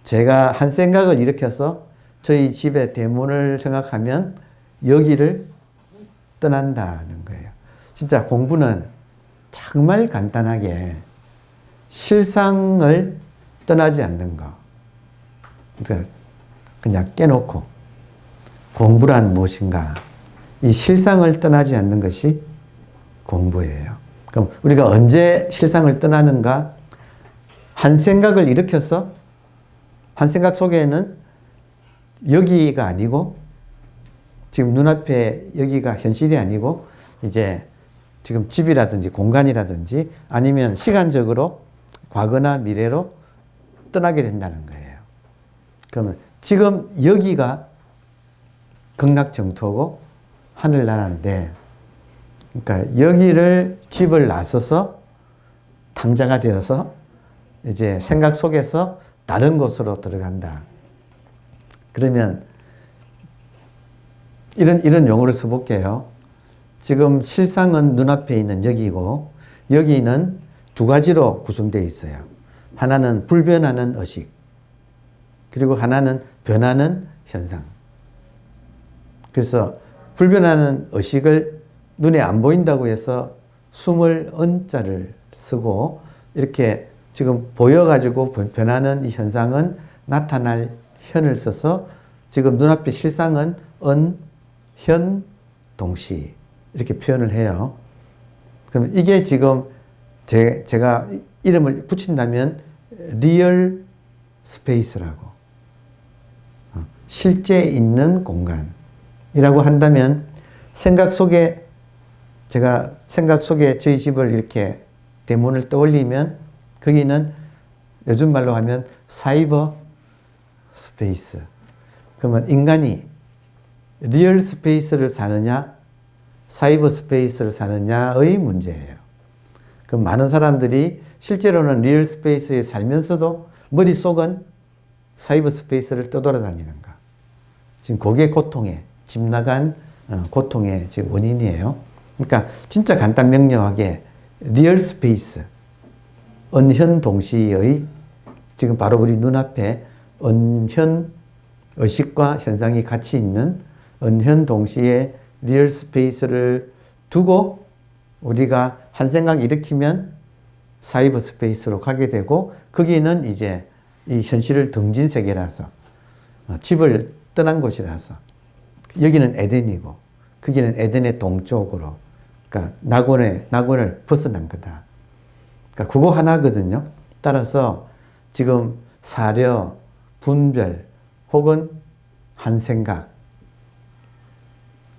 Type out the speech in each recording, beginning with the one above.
제가 한 생각을 일으켜서 저희 집의 대문을 생각하면 여기를 떠난다는 거예요. 진짜 공부는 정말 간단하게 실상을 떠나지 않는 거. 그러니까 그냥 깨놓고 공부란 무엇인가. 이 실상을 떠나지 않는 것이 공부예요. 그럼 우리가 언제 실상을 떠나는가? 한 생각을 일으켜서 한 생각 속에는 여기가 아니고 지금 눈앞에 여기가 현실이 아니고 이제 지금 집이라든지 공간이라든지 아니면 시간적으로 과거나 미래로 떠나게 된다는 거예요. 그러면 지금 여기가 극락정토고 하늘나라인데 그러니까 여기를 집을 나서서 탕자가 되어서 이제 생각 속에서 다른 곳으로 들어간다. 그러면 이런 용어를 써볼게요. 지금 실상은 눈앞에 있는 여기고 여기는 두 가지로 구성되어 있어요. 하나는 불변하는 의식 그리고 하나는 변하는 현상. 그래서 불변하는 의식을 눈에 안 보인다고 해서 숨을 은자를 쓰고 이렇게 지금 보여가지고 변하는 이 현상은 나타날 현을 써서 지금 눈앞의 실상은 은, 현, 동시 이렇게 표현을 해요. 그럼 이게 지금 제가 이름을 붙인다면 리얼 스페이스라고 실제 있는 공간이라고 한다면 생각 속에 저희 집을 이렇게 대문을 떠올리면 거기는 요즘 말로 하면 사이버 스페이스. 그러면 인간이 리얼 스페이스를 사느냐 사이버 스페이스를 사느냐의 문제예요. 그럼 많은 사람들이 실제로는 리얼 스페이스에 살면서도 머릿속은 사이버 스페이스를 떠돌아다니는가. 지금 그게 집 나간 고통의 지금 원인이에요. 그러니까 진짜 간단 명료하게 리얼 스페이스, 은현 동시의 지금 바로 우리 눈앞에 은현 의식과 현상이 같이 있는 은현 동시에 리얼 스페이스를 두고 우리가 한 생각 일으키면 사이버 스페이스로 가게 되고 거기는 이제 이 현실을 등진 세계라서 집을 떠난 곳이라서 여기는 에덴이고 거기는 에덴의 동쪽으로 그러니까 낙원을 벗어난 거다. 그러니까 그거 하나거든요. 따라서 지금 사려, 분별 혹은 한 생각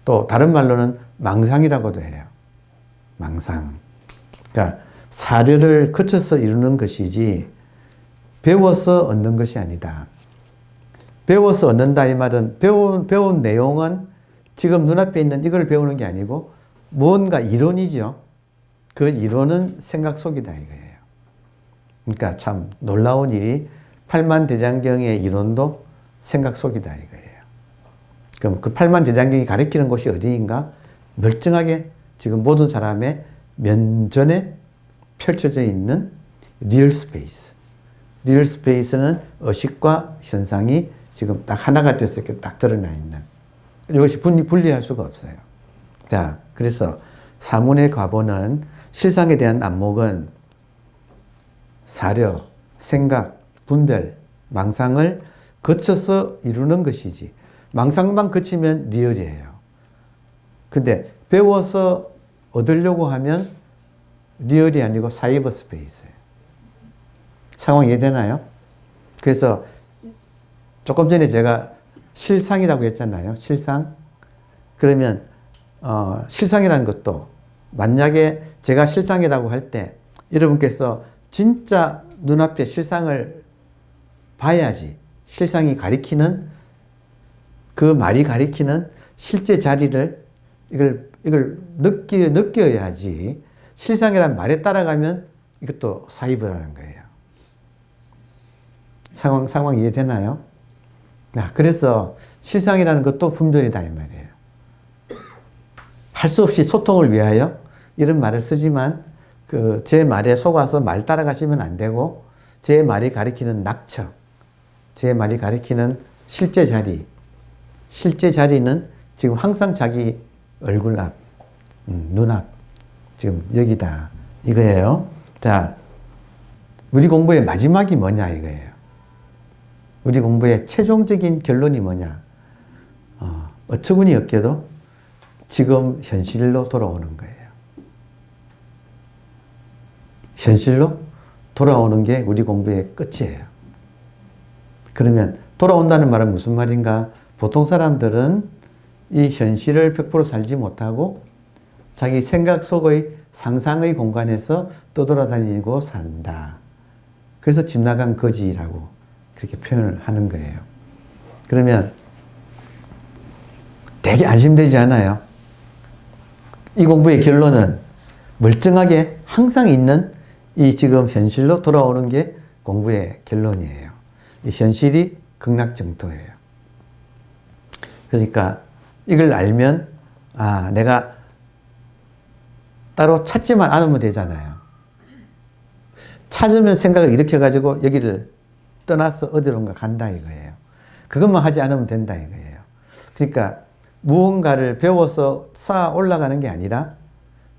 또 다른 말로는 망상이라고도 해요. 망상. 그러니까 사려를 거쳐서 이루는 것이지 배워서 얻는 것이 아니다. 배워서 얻는다 이 말은 배운 내용은 지금 눈앞에 있는 이걸 배우는 게 아니고 무언가 이론이죠. 그 이론은 생각 속이다 이거예요. 그러니까 참 놀라운 일이 팔만대장경의 이론도 생각 속이다 이거예요. 그럼 그 팔만대장경이 가리키는 곳이 어디인가? 멀쩡하게 지금 모든 사람의 면전에 펼쳐져 있는 리얼 스페이스. 리얼 스페이스는 의식과 현상이 지금 딱 하나가 돼서 이렇게 딱 드러나 있는. 이것이 분리할 수가 없어요. 자, 그래서 사문의 과보는 실상에 대한 안목은 사려, 생각, 분별, 망상을 거쳐서 이루는 것이지. 망상만 거치면 리얼이에요. 근데 배워서 얻으려고 하면 리얼이 아니고 사이버 스페이스예요. 상황 이해되나요? 그래서 조금 전에 제가 실상이라고 했잖아요. 실상. 그러면 실상이라는 것도 만약에 제가 실상이라고 할 때 여러분께서 진짜 눈앞에 실상을 봐야지 실상이 가리키는 그 말이 가리키는 실제 자리를 이걸 느껴야지 실상이라는 말에 따라가면 이것도 사이버라는 거예요. 상황 이해되나요? 그래서 실상이라는 것도 분별이다 이 말이에요. 할 수 없이 소통을 위하여 이런 말을 쓰지만 제 말에 속아서 말 따라가시면 안 되고 제 말이 가리키는 낙처 제 말이 가리키는 실제 자리. 실제 자리는 지금 항상 자기 얼굴 앞, 눈앞, 지금 여기다. 이거예요. 자, 우리 공부의 마지막이 뭐냐 이거예요. 우리 공부의 최종적인 결론이 뭐냐. 어처구니 없게도 지금 현실로 돌아오는 거예요. 현실로 돌아오는 게 우리 공부의 끝이에요. 그러면 돌아온다는 말은 무슨 말인가? 보통 사람들은 이 현실을 100% 살지 못하고 자기 생각 속의 상상의 공간에서 떠돌아다니고 산다. 그래서 집 나간 거지라고 그렇게 표현을 하는 거예요. 그러면 되게 안심되지 않아요? 이 공부의 결론은 멀쩡하게 항상 있는 이 지금 현실로 돌아오는 게 공부의 결론이에요. 이 현실이 극락정토예요. 그러니까 이걸 알면 내가 따로 찾지만 않으면 되잖아요. 찾으면 생각을 일으켜가지고 여기를 떠나서 어디론가 간다 이거예요. 그것만 하지 않으면 된다 이거예요. 그러니까 무언가를 배워서 쌓아 올라가는 게 아니라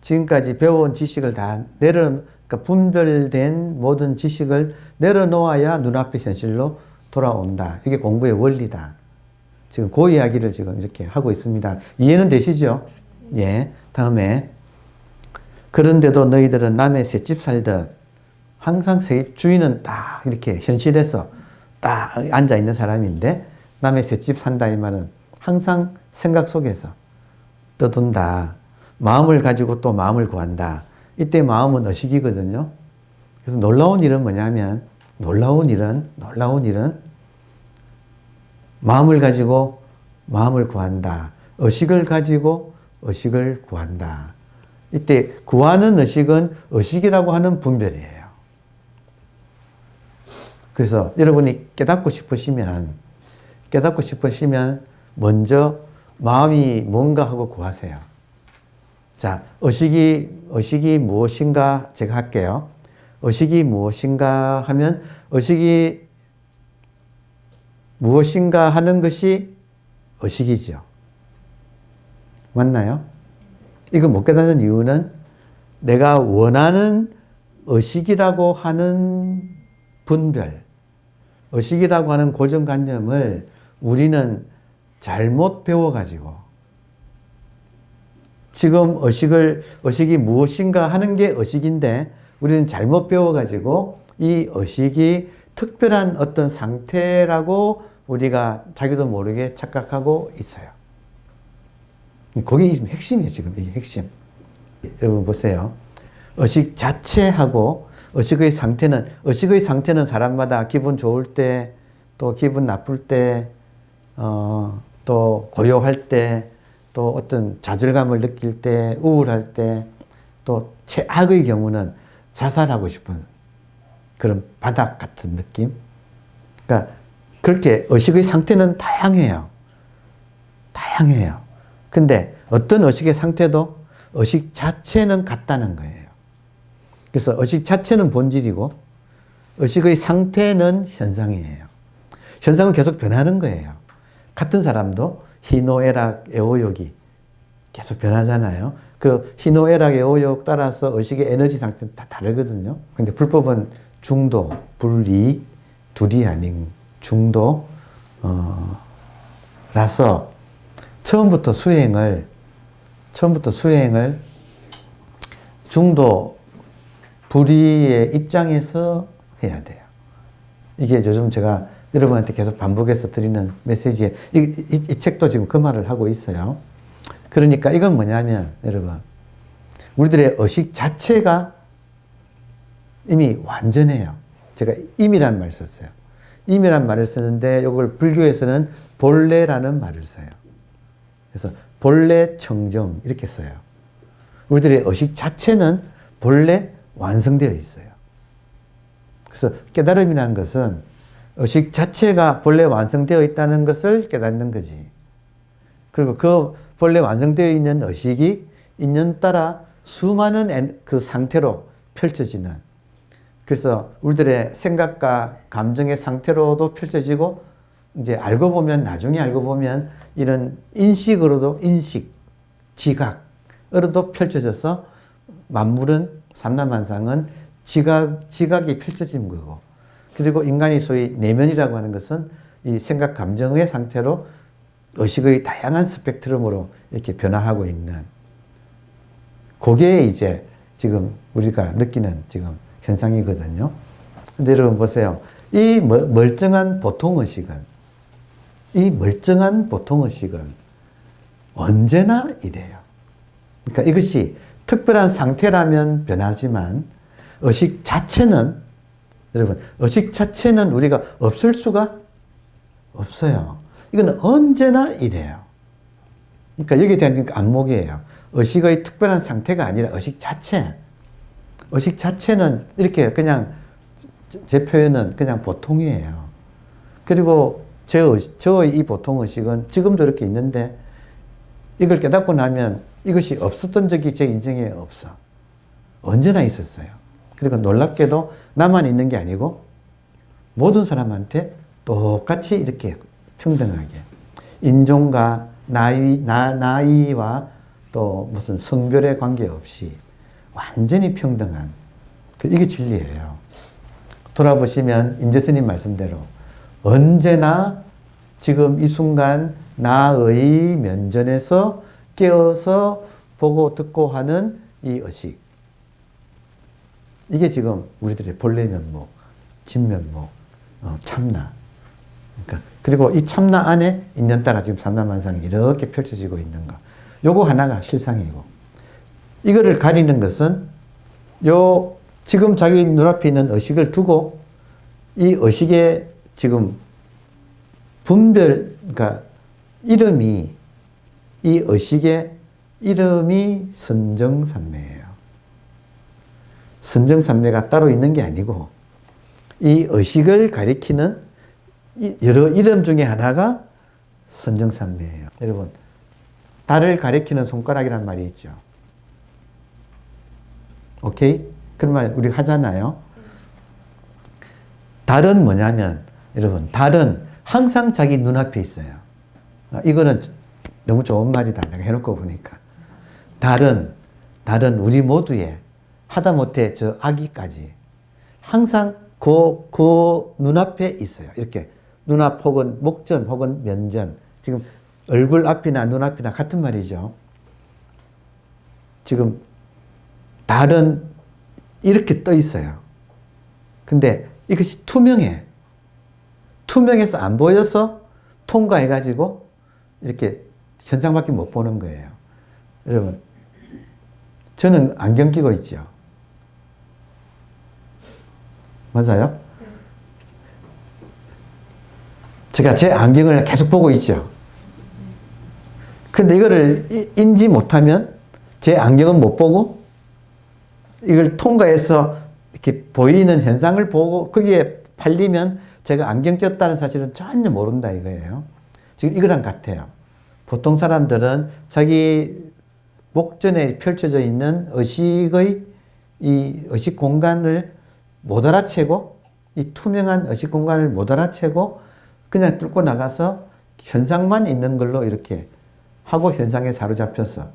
지금까지 배워온 지식을 다 그러니까 분별된 모든 지식을 내려놓아야 눈앞의 현실로 돌아온다. 이게 공부의 원리다. 지금 그 이야기를 지금 이렇게 하고 있습니다. 이해는 되시죠? 예. 다음에 그런데도 너희들은 남의 셋집 살듯 항상 셋집 주인은 딱 이렇게 현실에서 딱 앉아 있는 사람인데 남의 셋집 산다 이 말은 항상 생각 속에서 떠돈다. 마음을 가지고 또 마음을 구한다. 이때 마음은 의식이거든요. 그래서 놀라운 일은 뭐냐면 놀라운 일은 마음을 가지고 마음을 구한다. 의식을 가지고 의식을 구한다. 이때 구하는 의식은 의식이라고 하는 분별이에요. 그래서 여러분이 깨닫고 싶으시면 먼저 마음이 뭔가 하고 구하세요. 자, 의식이 무엇인가 제가 할게요. 의식이 무엇인가 하면 의식이 무엇인가 하는 것이 의식이죠. 맞나요? 이걸 못 깨닫는 이유는 내가 원하는 의식이라고 하는 분별, 의식이라고 하는 고정관념을 우리는 잘못 배워가지고 지금 의식이 무엇인가 하는 게 의식인데 우리는 잘못 배워가지고 이 의식이 특별한 어떤 상태라고 우리가 자기도 모르게 착각하고 있어요. 그게 지금 핵심이에요, 지금. 이게 핵심. 여러분 보세요. 의식 자체하고 의식의 상태는 사람마다 기분 좋을 때, 또 기분 나쁠 때, 또 고요할 때, 또 어떤 좌절감을 느낄 때, 우울할 때, 또 최악의 경우는 자살하고 싶은 그런 바닥 같은 느낌. 그러니까 그렇게 의식의 상태는 다양해요. 근데 어떤 의식의 상태도 의식 자체는 같다는 거예요. 그래서 의식 자체는 본질이고 의식의 상태는 현상이에요. 현상은 계속 변하는 거예요. 같은 사람도 희노애락, 애호욕이 계속 변하잖아요. 그 희노애락, 애호욕 따라서 의식의 에너지 상태는 다 다르거든요. 근데 불법은 중도, 분리, 둘이 아닌 중도, 라서 처음부터 수행을 중도, 불의의 입장에서 해야 돼요. 이게 요즘 제가 여러분한테 계속 반복해서 드리는 메시지에 이 책도 지금 그 말을 하고 있어요. 그러니까 이건 뭐냐면 여러분 우리들의 의식 자체가 이미 완전해요. 제가 임이라는 말을 썼어요. 임이라는 말을 쓰는데 이걸 불교에서는 본래라는 말을 써요. 그래서 본래 청정 이렇게 써요. 우리들의 의식 자체는 본래 완성되어 있어요. 그래서 깨달음이라는 것은 의식 자체가 본래 완성되어 있다는 것을 깨닫는 거지. 그리고 그 본래 완성되어 있는 의식이 인연 따라 수많은 그 상태로 펼쳐지는 그래서 우리들의 생각과 감정의 상태로도 펼쳐지고, 이제 알고 보면, 나중에 알고 보면 이런 인식으로도, 인식, 지각으로도 펼쳐져서 만물은, 삼라만상은 지각이 펼쳐진 거고, 그리고 인간이 소위 내면이라고 하는 것은 이 생각, 감정의 상태로 의식의 다양한 스펙트럼으로 이렇게 변화하고 있는, 그게 이제 지금 우리가 느끼는 지금 현상이거든요. 근데 여러분 보세요. 이 멀쩡한 보통의식은, 이 멀쩡한 보통의식은 언제나 이래요. 그러니까 이것이 특별한 상태라면 변하지만, 의식 자체는, 여러분, 의식 자체는 우리가 없을 수가 없어요. 이건 언제나 이래요. 그러니까 여기에 대한 안목이에요. 의식의 특별한 상태가 아니라 의식 자체. 의식 자체는 이렇게 그냥, 제 표현은 그냥 보통이에요. 그리고 저의 이 보통의식은 지금도 이렇게 있는데, 이걸 깨닫고 나면 이것이 없었던 적이 제 인생에 없어. 언제나 있었어요. 그리고 놀랍게도 나만 있는 게 아니고 모든 사람한테 똑같이 이렇게 평등하게, 인종과 나이와 또 무슨 성별에 관계없이 완전히 평등한, 이게 진리예요. 돌아보시면 임재스님 말씀대로 언제나 지금 이 순간 나의 면전에서 깨어서 보고 듣고 하는 이 의식, 이게 지금 우리들의 본래 면목, 진면목, 참나. 그러니까 그리고 이 참나 안에 인연따라 지금 삼라만상이 이렇게 펼쳐지고 있는 거. 요거 하나가 실상이고, 이거를 가리는 것은 요 지금 자기 눈앞에 있는 의식을 두고 이 의식의 지금 그러니까 이름이, 이 의식의 이름이 선정산매예요. 선정산매가 따로 있는 게 아니고, 이 의식을 가리키는 여러 이름 중에 하나가 선정산매예요. 여러분, 달을 가리키는 손가락이란 말이 있죠. 오케이? 그런 말 우리 하잖아요. 달은 뭐냐면, 여러분, 달은 항상 자기 눈앞에 있어요. 이거는 너무 좋은 말이다. 내가 해놓고 보니까. 달은 우리 모두의, 하다못해 저 아기까지 항상 그 눈앞에 있어요. 이렇게 눈앞 혹은 목전 혹은 면전. 지금 얼굴 앞이나 눈앞이나 같은 말이죠. 지금 달은 이렇게 떠 있어요. 근데 이것이 투명해. 투명해서 안 보여서 통과해가지고 이렇게 현상밖에 못 보는 거예요. 여러분, 저는 안경 끼고 있죠. 맞아요? 제가 제 안경을 계속 보고 있죠. 근데 이거를 인지 못하면 제 안경은 못 보고, 이걸 통과해서 이렇게 보이는 현상을 보고 거기에 팔리면 제가 안경 꼈다는 사실은 전혀 모른다 이거예요. 지금 이거랑 같아요. 보통 사람들은 자기 목전에 펼쳐져 있는 의식의 이 의식 공간을 못 알아채고, 이 투명한 의식 공간을 못 알아채고 그냥 뚫고 나가서 현상만 있는 걸로 이렇게 하고 현상에 사로잡혀서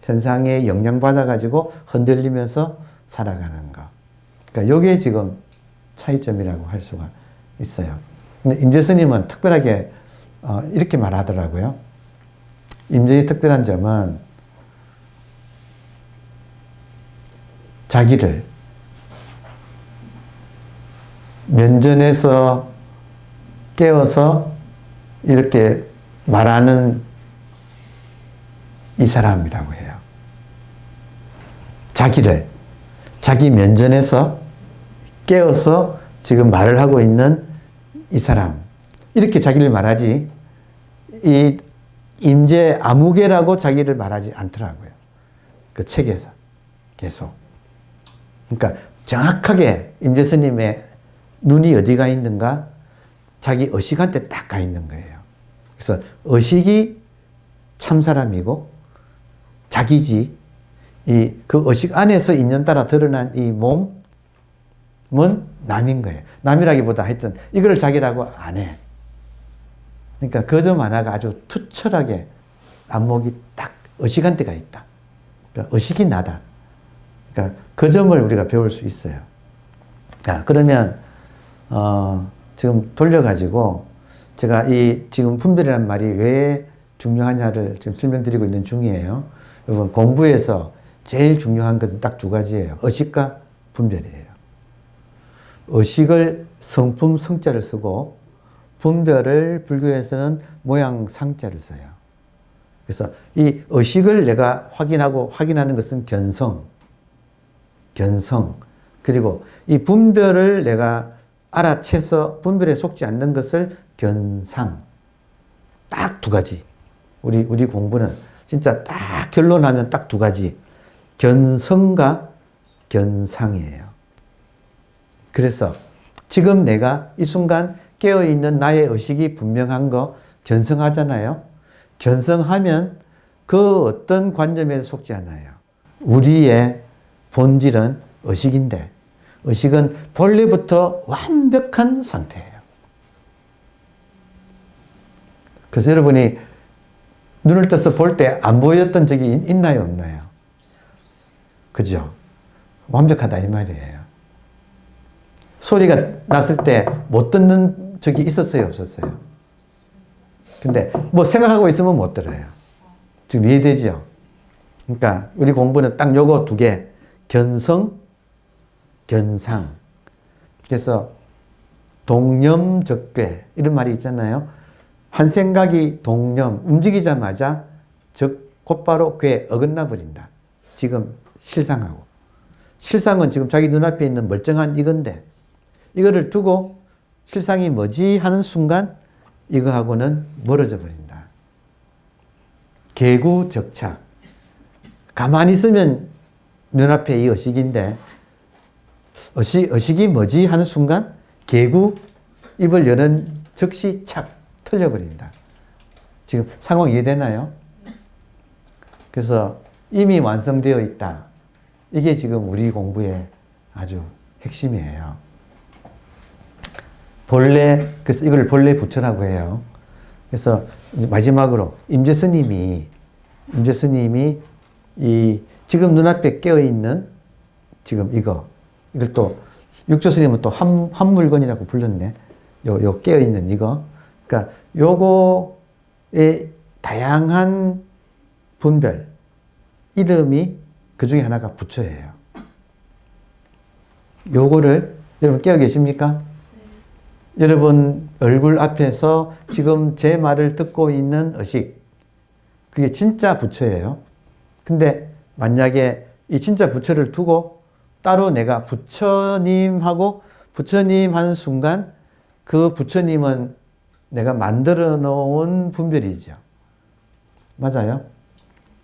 현상에 영향받아가지고 흔들리면서 살아가는 거. 그러니까 이게 지금 차이점이라고 할 수가 있어요. 근데 임재스님은 특별하게 이렇게 말하더라고요. 임재의 특별한 점은 자기를 면전에서 깨어서 이렇게 말하는 이 사람이라고 해요. 자기 면전에서 깨어서 지금 말을 하고 있는 이 사람. 이렇게 자기를 말하지, 이 임재 아무개라고 자기를 말하지 않더라고요. 그 책에서 계속. 그러니까 정확하게 임재 스님의 눈이 어디가 있는가? 자기 의식한테 딱 가 있는 거예요. 그래서 의식이 참 사람이고 자기지, 그 의식 안에서 인연 따라 드러난 이 몸은 남인 거예요. 남이라기보다 하여튼 이걸 자기라고 안 해. 그러니까 그 점 하나가 아주 투철하게 안목이 딱 의식한 데가 있다. 그러니까 의식이 나다. 그러니까 그 점을 우리가 배울 수 있어요. 자, 그러면 지금 돌려가지고 제가 이 지금 분별이라는 말이 왜 중요하냐를 지금 설명드리고 있는 중이에요. 여러분 공부에서 제일 중요한 것은 딱 두 가지예요. 의식과 분별이에요. 의식을 성품 성자를 쓰고 분별을 불교에서는 모양 상자를 써요. 그래서 이 의식을 내가 확인하는 것은 견성. 그리고 이 분별을 내가 알아채서 분별에 속지 않는 것을 견상. 딱 두 가지. 우리 공부는 진짜 딱 결론하면 딱 두 가지. 견성과 견상이에요. 그래서 지금 내가 이 순간 깨어있는 나의 의식이 분명한 거 견성하잖아요. 견성하면 그 어떤 관점에 속지 않아요. 우리의 본질은 의식인데 의식은 본래부터 완벽한 상태예요. 그래서 여러분이 눈을 떠서 볼 때 안 보였던 적이 있나요, 없나요? 그죠? 완벽하다 이 말이에요. 소리가 났을 때 못 듣는 적이 있었어요, 없었어요? 근데 뭐 생각하고 있으면 못 들어요. 지금 이해되죠? 그러니까 우리 공부는 딱 요거 두 개. 견성, 견상. 그래서 동념적괴 이런 말이 있잖아요. 한 생각이 동념, 움직이자마자 곧바로 괴 어긋나 버린다. 지금 실상하고. 실상은 지금 자기 눈앞에 있는 멀쩡한 이건데 이거를 두고 실상이 뭐지 하는 순간 이거하고는 멀어져 버린다. 개구적착. 가만히 있으면 눈앞에 이 의식인데 의식이 뭐지 하는 순간 개구 입을 여는 즉시 착 틀려버린다. 지금 상황 이해되나요? 그래서 이미 완성되어 있다. 이게 지금 우리 공부의 아주 핵심이에요. 그래서 이걸 본래 부처라고 해요. 그래서 마지막으로 임재 스님이 이 지금 눈앞에 깨어있는 지금 이걸 또 육조 스님은 또 한물건이라고 불렀네. 요 깨어있는 이거. 그러니까 요거의 다양한 분별, 이름이 그 중에 하나가 부처예요. 요거를 여러분 깨어 계십니까? 네. 여러분 얼굴 앞에서 지금 제 말을 듣고 있는 의식, 그게 진짜 부처예요. 근데 만약에 이 진짜 부처를 두고 따로 내가 부처님하고 부처님 하는 순간 그 부처님은 내가 만들어 놓은 분별이죠. 맞아요?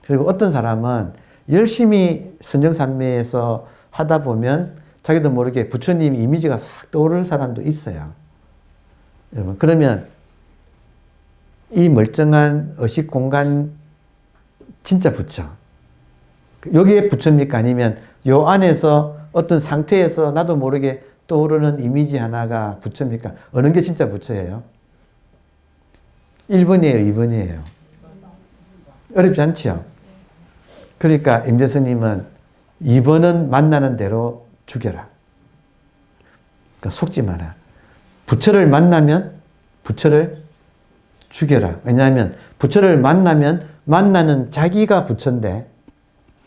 그리고 어떤 사람은 열심히 선정산매에서 하다 보면 자기도 모르게 부처님 이미지가 싹 떠오르는 사람도 있어요. 여러분, 그러면 이 멀쩡한 의식 공간 진짜 부처. 여기에 부처입니까? 아니면 요 안에서 어떤 상태에서 나도 모르게 떠오르는 이미지 하나가 부처입니까? 어느 게 진짜 부처예요? 1번이에요, 2번이에요? 어렵지 않죠? 그러니까 임재 스님은 2번은 만나는 대로 죽여라. 그러니까 속지 마라. 부처를 만나면 부처를 죽여라. 왜냐하면 부처를 만나면 만나는 자기가 부처인데,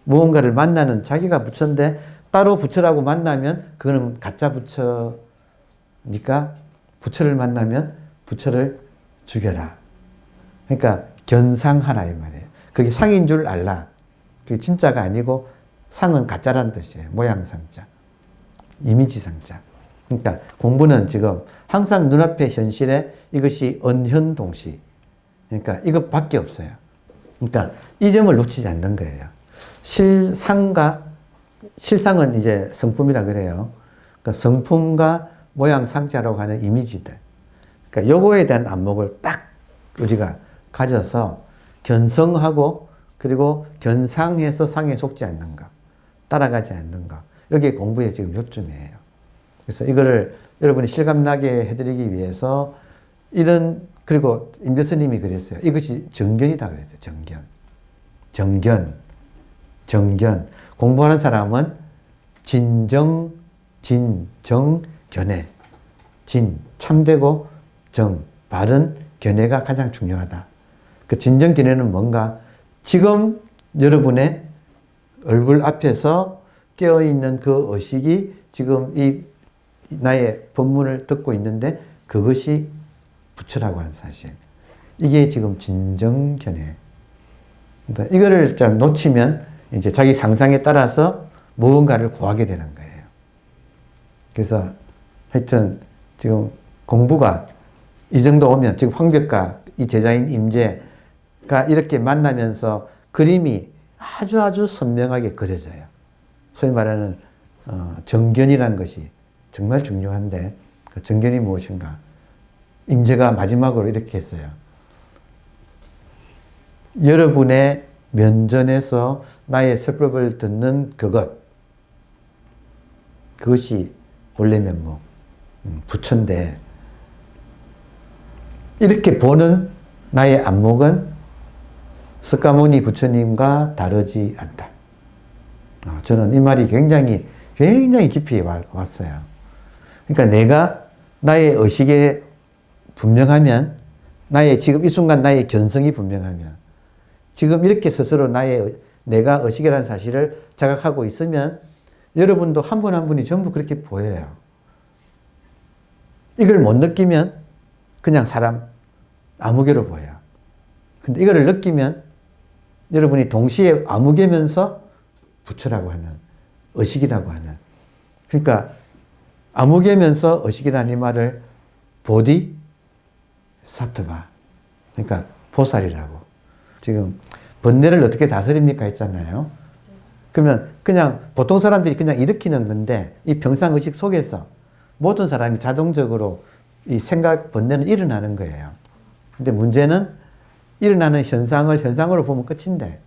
무언가를 만나는 자기가 부처인데 따로 부처라고 만나면 그거는 가짜 부처니까 부처를 만나면 부처를 죽여라. 그러니까 견상하라 이 말이에요. 그게 상인 줄 알라. 그게 진짜가 아니고 상은 가짜란 뜻이에요. 모양상자. 이미지상자. 그러니까 공부는 지금 항상 눈앞의 현실에 이것이 언현동시. 그러니까 이것밖에 없어요. 그러니까 이 점을 놓치지 않는 거예요. 실상은 이제 성품이라 그래요. 그러니까 성품과 모양상자라고 하는 이미지들. 그러니까 요거에 대한 안목을 딱 우리가 가져서 견성하고 그리고 견상해서 상에 속지 않는 것, 따라가지 않는 것. 여기에 공부의 지금 요점이에요. 그래서 이거를 여러분이 실감나게 해드리기 위해서 그리고 임 교수님이 그랬어요. 이것이 정견이다 그랬어요. 정견. 공부하는 사람은 진정, 견해. 참되고 바른 견해가 가장 중요하다. 그 진정 견해는 뭔가? 지금 여러분의 얼굴 앞에서 깨어있는 그 의식이 지금 나의 법문을 듣고 있는데 그것이 부처라고 하는 사실. 이게 지금 진정 견해. 그러니까 이거를 놓치면 이제 자기 상상에 따라서 무언가를 구하게 되는 거예요. 그래서 하여튼 지금 공부가 이 정도 오면 지금 황벽과 이 제자인 임재가 이렇게 만나면서 그림이 아주 선명하게 그려져요. 소위 말하는 정견이라는 것이 정말 중요한데 그 정견이 무엇인가? 임재가 마지막으로 이렇게 했어요. 여러분의 면전에서 나의 설법을 듣는 그것이 본래 면목, 부처인데 이렇게 보는 나의 안목은 석가모니 부처님과 다르지 않다. 저는 이 말이 굉장히 깊이 왔어요. 그러니까 내가 나의 의식에 분명하면, 지금 이 순간 나의 견성이 분명하면, 지금 이렇게 스스로 내가 의식이라는 사실을 자각하고 있으면 여러분도 한 분 한 분이 전부 그렇게 보여요. 이걸 못 느끼면 그냥 사람 아무개로 보여요. 근데 이거를 느끼면 여러분이 동시에 아무개면서 부처라고 하는, 의식이라고 하는. 그러니까 아무개면서 의식이라는 이 말을 보디사트바, 그러니까 보살이라고. 지금 번뇌를 어떻게 다스립니까 했잖아요. 그러면 그냥 보통 사람들이 그냥 일으키는 건데 이 병상의식 속에서 모든 사람이 자동적으로 이 생각 번뇌는 일어나는 거예요. 근데 문제는 일어나는 현상을 현상으로 보면 끝인데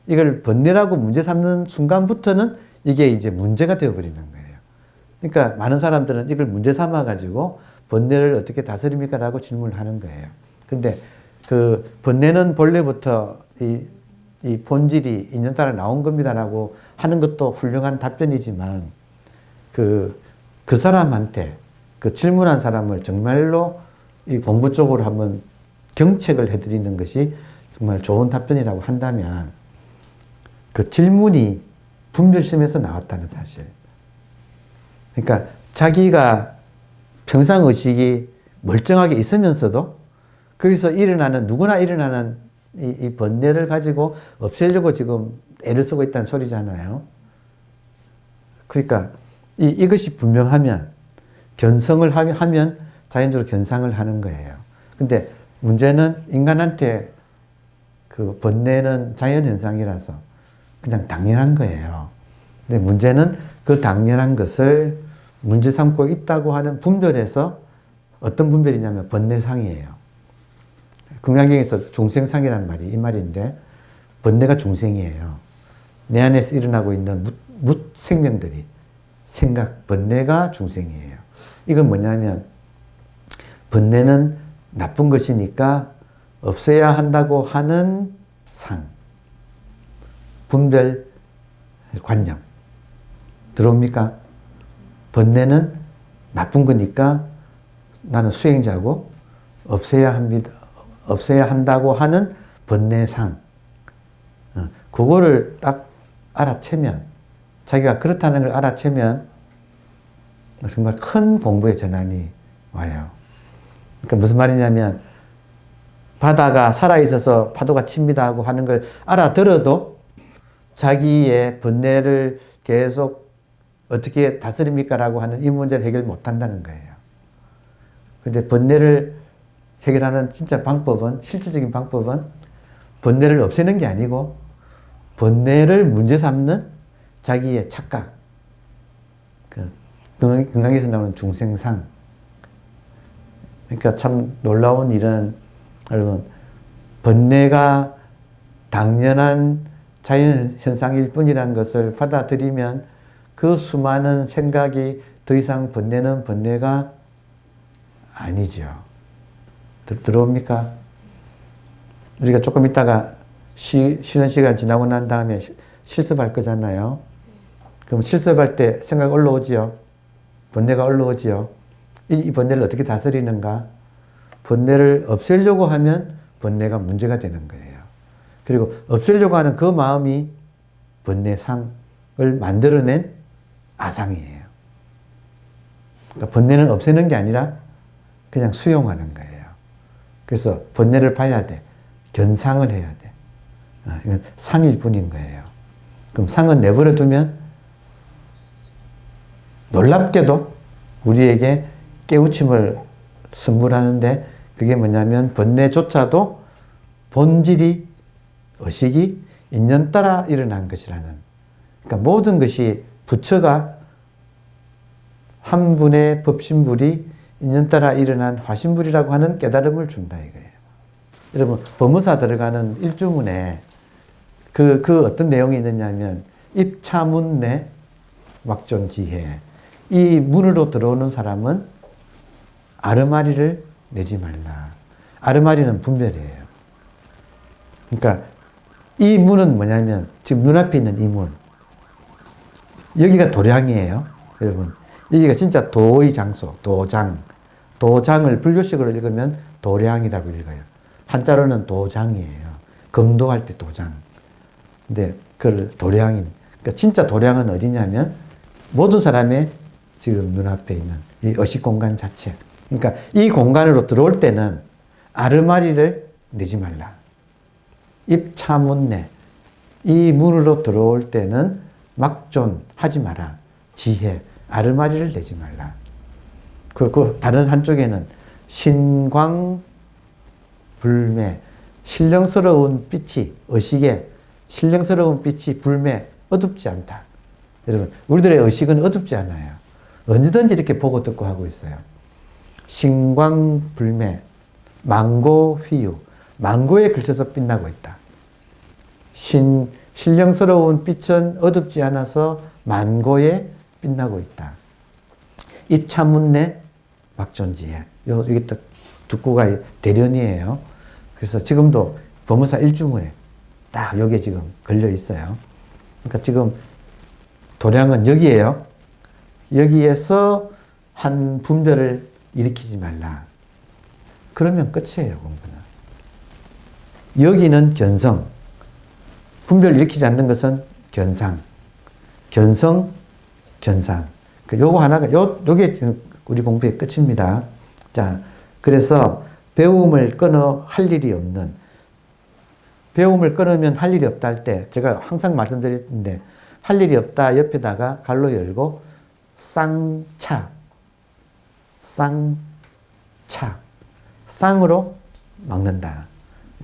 이걸 번뇌라고 문제 삼는 순간부터는 이게 이제 문제가 되어버리는 거예요. 그러니까 많은 사람들은 이걸 문제 삼아가지고 번뇌를 어떻게 다스립니까? 라고 질문을 하는 거예요. 근데 그 번뇌는 본래부터 이 본질이 인연따라 나온 겁니다라고 하는 것도 훌륭한 답변이지만 그 사람한테 그 질문한 사람을 정말로 이 공부 쪽으로 한번 경책을 해드리는 것이 정말 좋은 답변이라고 한다면 그 질문이 분별심에서 나왔다는 사실. 그러니까 자기가 평상의식이 멀쩡하게 있으면서도 거기서 누구나 일어나는 이 번뇌를 가지고 없애려고 지금 애를 쓰고 있다는 소리잖아요. 그러니까 이것이 분명하면, 견성을 하면 자연적으로 견상을 하는 거예요. 근데 문제는 인간한테 그 번뇌는 자연현상이라서 그냥 당연한 거예요. 근데 문제는 그 당연한 것을 문제 삼고 있다고 하는 분별에서 어떤 분별이냐면 번뇌상이에요. 금강경에서 중생상이라는 말이 이 말인데 번뇌가 중생이에요. 내 안에서 일어나고 있는 생명들이 생각, 번뇌가 중생이에요. 이건 뭐냐면 번뇌는 나쁜 것이니까 없애야 한다고 하는 상, 분별, 관념 들어옵니까? 번뇌는 나쁜 거니까 나는 수행자고 없애야 한다고 하는 번뇌상. 그거를 딱 알아채면, 자기가 그렇다는 걸 알아채면 정말 큰 공부의 전환이 와요. 그러니까 무슨 말이냐면 바다가 살아있어서 파도가 칩니다 하고 하는 걸 알아들어도 자기의 번뇌를 계속 어떻게 다스립니까? 라고 하는 이 문제를 해결 못 한다는 거예요. 근데 번뇌를 해결하는 진짜 방법은, 실질적인 방법은 번뇌를 없애는 게 아니고 번뇌를 문제 삼는 자기의 착각. 금강에서 나오는 중생상. 그러니까 참 놀라운 일은 여러분, 번뇌가 당연한 자연현상일 뿐이라는 것을 받아들이면 그 수많은 생각이 더 이상 번뇌는 번뇌가 아니죠. 들어옵니까? 우리가 조금 있다가 쉬는 시간 지나고 난 다음에 실습할 거잖아요. 그럼 실습할 때 생각 올라오지요? 번뇌가 올라오지요? 이 번뇌를 어떻게 다스리는가? 번뇌를 없애려고 하면 번뇌가 문제가 되는 거예요. 그리고 없애려고 하는 그 마음이 번뇌상을 만들어낸 아상이에요. 그러니까 번뇌는 없애는 게 아니라 그냥 수용하는 거예요. 그래서 번뇌를 봐야 돼. 견상을 해야 돼. 이건 상일 뿐인 거예요. 그럼 상은 내버려 두면 놀랍게도 우리에게 깨우침을 선물하는데 그게 뭐냐면 번뇌조차도 본질이 의식이 인연 따라 일어난 것이라는, 그러니까 모든 것이 부처가 한 분의 법신불이 인연 따라 일어난 화신불이라고 하는 깨달음을 준다 이거예요. 여러분 법무사 들어가는 일주문에 그 어떤 내용이 있느냐면 입차문내 막존지혜, 이 문으로 들어오는 사람은 아르마리를 내지 말라. 아르마리는 분별이에요. 그러니까 이 문은 뭐냐면 지금 눈앞에 있는 이 문, 여기가 도량이에요. 여러분 여기가 진짜 도의 장소, 도장을 불교식으로 읽으면 도량이라고 읽어요. 한자로는 도장이에요. 검도할 때 도장. 근데 그걸 도량인, 그러니까 진짜 도량은 어디냐면 모든 사람의 지금 눈앞에 있는 이 의식 공간 자체. 그러니까 이 공간으로 들어올 때는 아르마리를 내지 말라. 입차문내, 이 문으로 들어올 때는 막존 하지 마라. 지혜, 아르마리를 내지 말라. 그 다른 한쪽에는 신광불매, 신령스러운 빛이, 의식에 신령스러운 빛이 불매, 어둡지 않다. 여러분 우리들의 의식은 어둡지 않아요. 언제든지 이렇게 보고 듣고 하고 있어요. 신광불매, 망고휘유, 망고에 걸쳐서 빛나고 있다. 신령스러운 빛은 어둡지 않아서 만고에 빛나고 있다. 입차문내 막존지혜. 이게 딱 두구가 대련이에요. 그래서 지금도 법무사 일주문에 딱 여기에 지금 걸려 있어요. 그러니까 지금 도량은 여기에요. 여기에서 한 분별을 일으키지 말라. 그러면 끝이에요, 공부는. 여기는 견성. 분별을 일으키지 않는 것은 견상. 견성, 견상. 요거 하나가, 요게 우리 공부의 끝입니다. 자, 그래서 배움을 끊어 할 일이 없는, 배움을 끊으면 할 일이 없다 할 때, 제가 항상 말씀드렸는데, 할 일이 없다 옆에다가 갈로 열고, 쌍차. 쌍으로 막는다.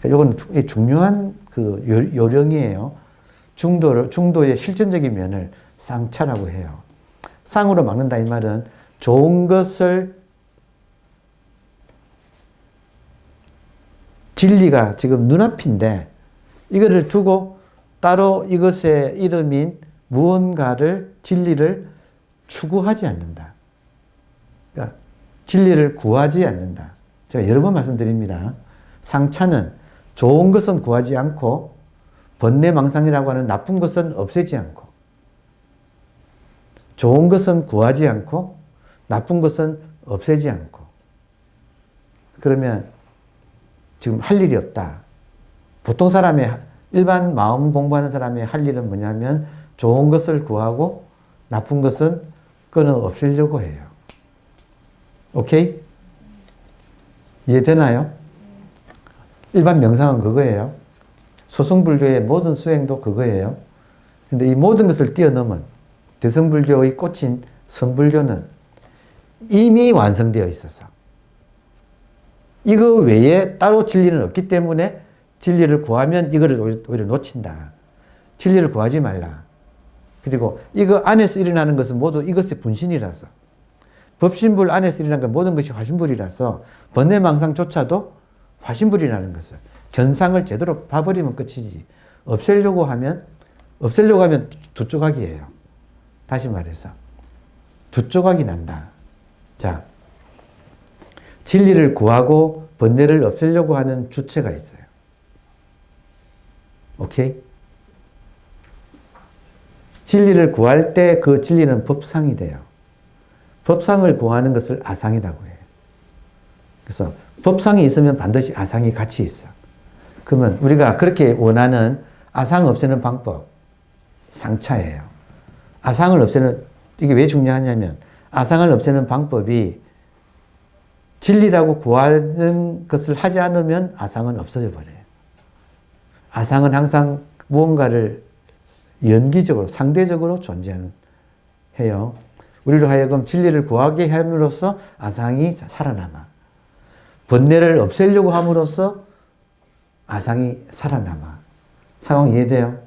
그러니까 이건 중요한 그 요령이에요. 중도의 실전적인 면을 쌍차라고 해요. 쌍으로 막는다 이 말은 좋은 것을, 진리가 지금 눈앞인데 이거를 두고 따로 이것의 이름인 무언가를, 진리를 추구하지 않는다. 그러니까 진리를 구하지 않는다. 제가 여러 번 말씀드립니다. 상차는 좋은 것은 구하지 않고 번뇌망상이라고 하는 나쁜 것은 없애지 않고, 좋은 것은 구하지 않고 나쁜 것은 없애지 않고, 그러면 지금 할 일이 없다. 보통 사람의, 일반 마음 공부하는 사람의 할 일은 뭐냐면 좋은 것을 구하고 나쁜 것은 끊어 없애려고 해요. 오케이? 이해되나요? 일반 명상은 그거예요. 소승불교의 모든 수행도 그거예요. 근데 이 모든 것을 뛰어넘은 대승불교의 꽃인 성불교는 이미 완성되어 있어서 이거 외에 따로 진리는 없기 때문에 진리를 구하면 이거를 오히려 놓친다. 진리를 구하지 말라. 그리고 이거 안에서 일어나는 것은 모두 이것의 분신이라서, 법신불 안에서 일어나는 건 모든 것이 화신불이라서 번뇌망상조차도 화신불이라는 것을, 견상을 제대로 봐버리면 끝이지. 없애려고 하면 두 조각이에요. 다시 말해서 두 조각이 난다. 자, 진리를 구하고 번뇌를 없애려고 하는 주체가 있어요. 오케이? 진리를 구할 때 그 진리는 법상이 돼요. 법상을 구하는 것을 아상이라고 해요. 그래서 법상이 있으면 반드시 아상이 같이 있어. 그러면 우리가 그렇게 원하는 아상 없애는 방법, 상차예요. 아상을 없애는, 이게 왜 중요하냐면 아상을 없애는 방법이 진리라고 구하는 것을 하지 않으면 아상은 없어져 버려요. 아상은 항상 무언가를 연기적으로, 상대적으로 존재하는, 해요. 우리로 하여금 진리를 구하게 함으로써 아상이 살아남아. 번뇌를 없애려고 함으로써 아상이 살아남아. 상황 이해돼요?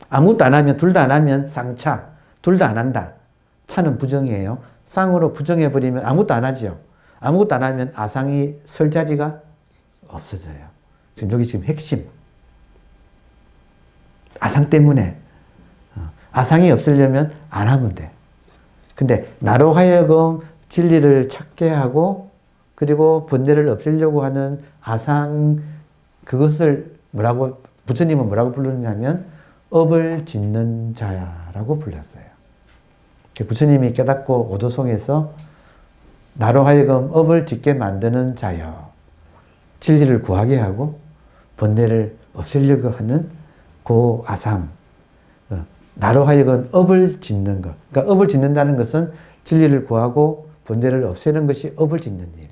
아무것도 안 하면, 둘 다 안 하면 쌍차. 둘 다 안 한다. 차는 부정이에요. 쌍으로 부정해버리면 아무것도 안 하죠. 아무것도 안 하면 아상이 설 자리가 없어져요. 지금 여기 지금 핵심. 아상 때문에. 아상이 없으려면 안 하면 돼. 근데 나로 하여금 진리를 찾게 하고 그리고 번뇌를 없애려고 하는 아상, 그것을 뭐라고, 부처님은 뭐라고 부르냐면 업을 짓는 자라고 불렀어요. 부처님이 깨닫고 오도송에서 나로 하여금 업을 짓게 만드는 자여, 진리를 구하게 하고 번뇌를 없애려고 하는 그 아상, 나로 하여금 업을 짓는 것. 그러니까 업을 짓는다는 것은 진리를 구하고 번뇌를 없애는 것이 업을 짓는 일.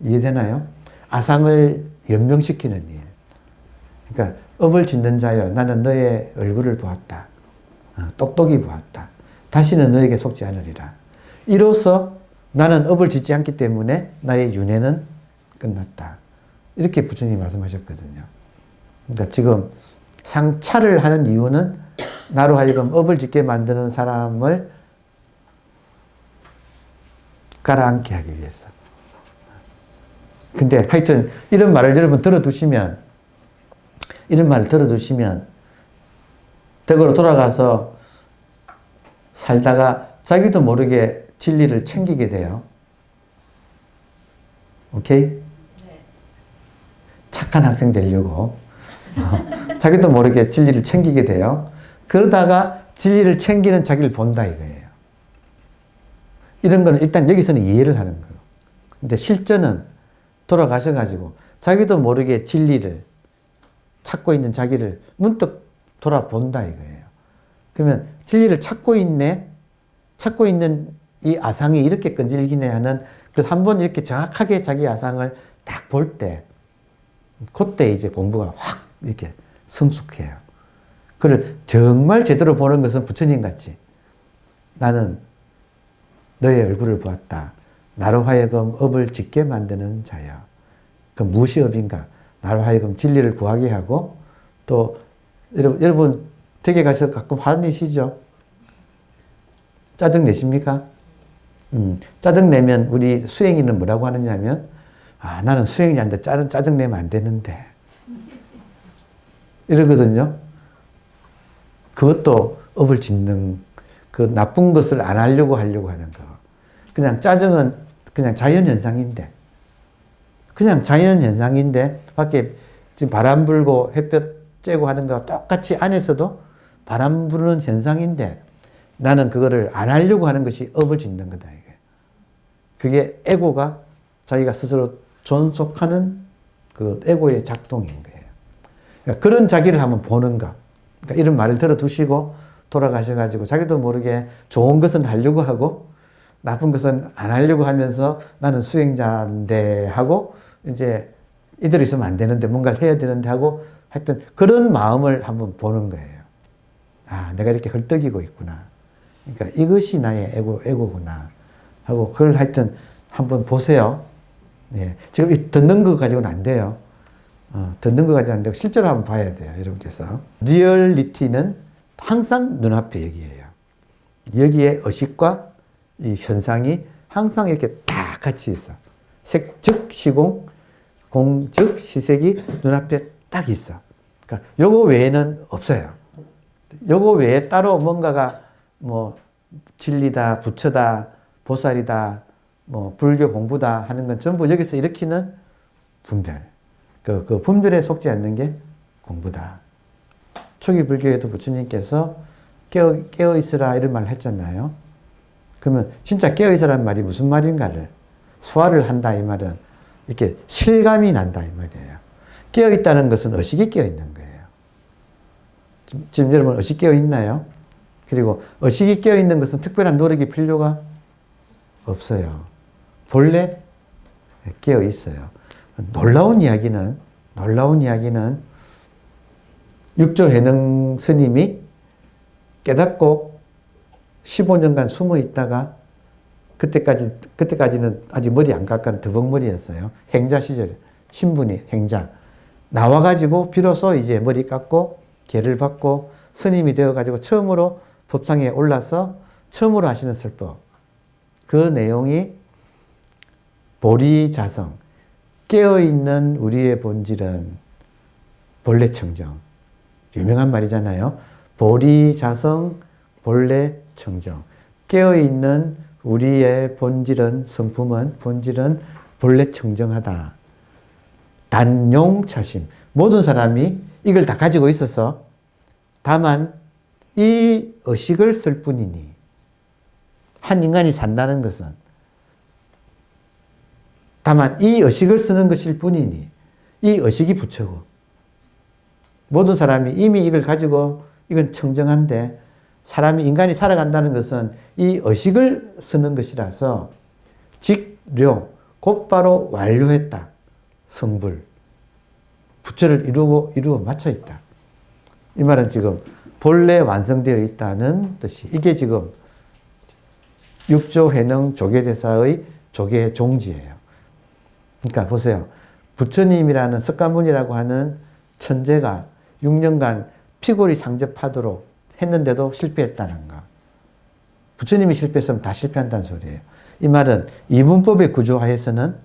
이해되나요? 아상을 연명시키는 일. 그러니까 업을 짓는 자여, 나는 너의 얼굴을 보았다. 똑똑히 보았다. 다시는 너에게 속지 않으리라. 이로써 나는 업을 짓지 않기 때문에 나의 윤회는 끝났다. 이렇게 부처님이 말씀하셨거든요. 그러니까 지금 상차를 하는 이유는 나로 하여금 업을 짓게 만드는 사람을 가라앉게 하기 위해서. 근데 하여튼 이런 말을 여러분 들어두시면, 덕으로 돌아가서 살다가 자기도 모르게 진리를 챙기게 돼요. 오케이? 네. 착한 학생 되려고 자기도 모르게 진리를 챙기게 돼요. 그러다가 진리를 챙기는 자기를 본다 이거예요. 이런 거는 일단 여기서는 이해를 하는 거예요. 근데 실전은 돌아가셔가지고 자기도 모르게 진리를 찾고 있는 자기를 문득 돌아본다 이거예요. 그러면 진리를 찾고 있는 이 아상이 이렇게 끈질기네 하는 그 한번 이렇게 정확하게 자기 아상을 딱 볼 때, 그때 이제 공부가 확 이렇게 성숙해요. 그걸 정말 제대로 보는 것은 부처님 같이 나는 너의 얼굴을 보았다. 나로 하여금 업을 짓게 만드는 자야. 그 무엇이 업인가? 나로 하여금 진리를 구하게 하고 또 여러분 댁에 가서 가끔 화내시죠? 짜증 내십니까? 짜증 내면 우리 수행이는 뭐라고 하느냐면 나는 수행자인데 짜증 내면 안 되는데 이러거든요. 그것도 업을 짓는, 그 나쁜 것을 안 하려고 하는 거. 그냥 짜증은 그냥 자연현상인데, 밖에 지금 바람 불고 햇볕 쬐고 하는 거와 똑같이 안에서도 바람 부는 현상인데, 나는 그거를 안 하려고 하는 것이 업을 짓는 거다, 이게. 그게 에고가 자기가 스스로 존속하는 그 에고의 작동인 거예요. 그러니까 그런 자기를 한번 보는 거. 그러니까 이런 말을 들어두시고 돌아가셔가지고 자기도 모르게 좋은 것은 하려고 하고 나쁜 것은 안 하려고 하면서 나는 수행자인데 하고 이제 이대로 있으면 안 되는데 뭔가를 해야 되는데 하고 하여튼 그런 마음을 한번 보는 거예요. 내가 이렇게 헐떡이고 있구나. 그러니까 이것이 나의 에고구나 하고 그걸 하여튼 한번 보세요. 예. 지금 듣는 거 가지고는 안 돼요. 듣는 거 가지고는 안 되고 실제로 한번 봐야 돼요. 여러분께서. 리얼리티는 항상 눈앞에 여기에요. 여기에 의식과 이 현상이 항상 이렇게 다 같이 있어. 색, 즉, 시공, 공, 즉, 시색이 눈앞에 딱 있어. 그러니까 요거 외에는 없어요. 요거 외에 따로 뭔가가 뭐 진리다, 부처다, 보살이다, 뭐 불교 공부다 하는 건 전부 여기서 일으키는 분별. 그 분별에 속지 않는 게 공부다. 초기 불교에도 부처님께서 깨어 있으라 이런 말을 했잖아요. 그러면 진짜 깨어 있으라는 말이 무슨 말인가를 수화를 한다 이 말은 이렇게 실감이 난다 이 말이에요. 깨어 있다는 것은 의식이 깨어 있는 거예요. 지금 여러분 의식 깨어 있나요? 그리고 의식이 깨어 있는 것은 특별한 노력이 필요가 없어요. 본래 깨어 있어요. 놀라운 이야기는 육조해능 스님이 깨닫고 15년간 숨어 있다가 그때까지는 아직 머리 안 깎은 더벅머리였어요. 행자 시절에 신분이 행자 나와가지고 비로소 이제 머리 깎고 계를 받고 스님이 되어가지고 처음으로 법상에 올라서 처음으로 하시는 설법. 그 내용이 보리자성, 깨어있는 우리의 본질은 본래 청정. 유명한 말이잖아요. 보리자성, 본래 청정. 깨어있는 우리의 본질은, 성품은, 본질은 본래 청정하다. 단용차심. 모든 사람이 이걸 다 가지고 있어서 다만 이 의식을 쓸 뿐이니 한 인간이 산다는 것은 다만 이 의식을 쓰는 것일 뿐이니 이 의식이 부처고 모든 사람이 이미 이걸 가지고 이건 청정한데 사람이 인간이 살아간다는 것은 이 의식을 쓰는 것이라서 직료 곧바로 완료했다. 성불 부처를 이루어 맞춰 있다. 이 말은 지금 본래 완성되어 있다는 뜻이 이게 지금 육조회능 조계대사의 조계 종지예요. 그러니까 보세요. 부처님이라는 석가모니라고 하는 천재가 6년간 피골이 상접하도록 했는데도 실패했다는 거. 부처님이 실패했으면 다 실패한다는 소리예요. 이 말은 이문법의 구조하에서는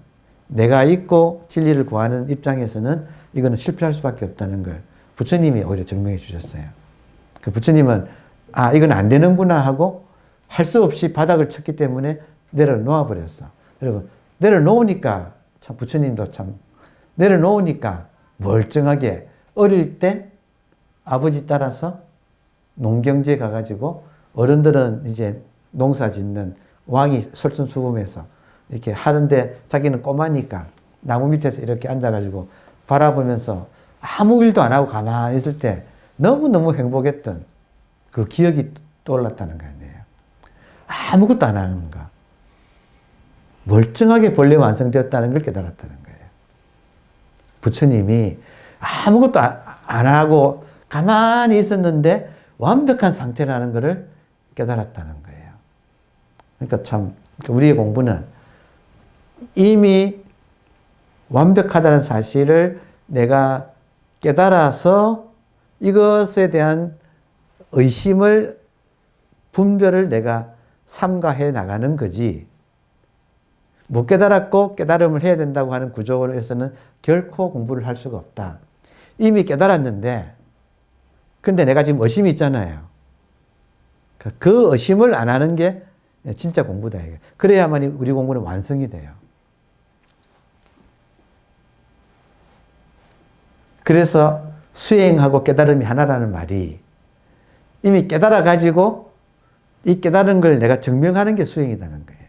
내가 있고 진리를 구하는 입장에서는 이거는 실패할 수밖에 없다는 걸 부처님이 오히려 증명해 주셨어요. 그 부처님은 아 이건 안 되는구나 하고 할 수 없이 바닥을 쳤기 때문에 내려놓아 버렸어. 여러분 내려놓으니까 참 부처님도 참 내려놓으니까 멀쩡하게 어릴 때 아버지 따라서 농경지에 가가지고 어른들은 이제 농사 짓는 왕이 솔선수범해서 이렇게 하는데 자기는 꼬마니까 나무 밑에서 이렇게 앉아가지고 바라보면서 아무 일도 안 하고 가만히 있을 때 너무너무 행복했던 그 기억이 떠올랐다는 거 아니에요. 아무것도 안 하는 거. 멀쩡하게 본래 완성되었다는 걸 깨달았다는 거예요. 부처님이 아무것도 안 하고 가만히 있었는데 완벽한 상태라는 것을 깨달았다는 거예요. 그러니까 참 우리의 공부는 이미 완벽하다는 사실을 내가 깨달아서 이것에 대한 의심을 분별을 내가 삼가해 나가는 거지 못 깨달았고 깨달음을 해야 된다고 하는 구조에서는 결코 공부를 할 수가 없다. 이미 깨달았는데 근데 내가 지금 의심이 있잖아요. 그 의심을 안 하는 게 진짜 공부다. 그래야만 우리 공부는 완성이 돼요. 그래서 수행하고 깨달음이 하나라는 말이 이미 깨달아 가지고 이 깨달은 걸 내가 증명하는 게 수행이라는 거예요.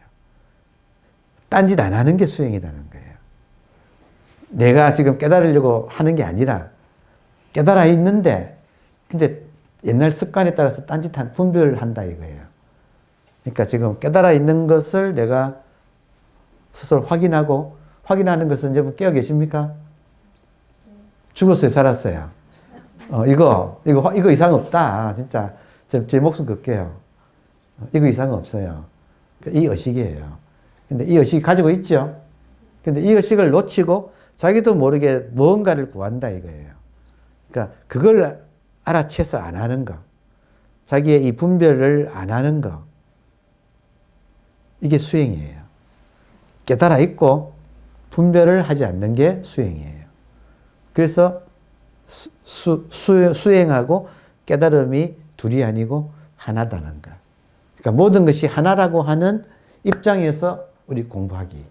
딴짓 안 하는 게 수행이라는 거예요. 내가 지금 깨달으려고 하는 게 아니라 깨달아 있는데 근데 옛날 습관에 따라서 딴짓한 분별한다 이거예요. 그러니까 지금 깨달아 있는 것을 내가 스스로 확인하는 것은 여러분 깨어 계십니까? 죽었어요, 살았어요? 이거 이상 없다. 진짜 제 목숨 걸게요. 이거 이상 없어요. 이 의식이에요. 근데 이 의식이 가지고 있죠. 근데 이 의식을 놓치고 자기도 모르게 무언가를 구한다 이거예요. 그러니까 그걸 알아채서 안 하는 거. 자기의 이 분별을 안 하는 거. 이게 수행이에요. 깨달아 있고 분별을 하지 않는 게 수행이에요. 그래서 수행하고 깨달음이 둘이 아니고 하나다는 거. 그러니까 모든 것이 하나라고 하는 입장에서 우리 공부하기.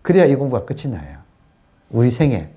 그래야 이 공부가 끝이 나요. 우리 생에.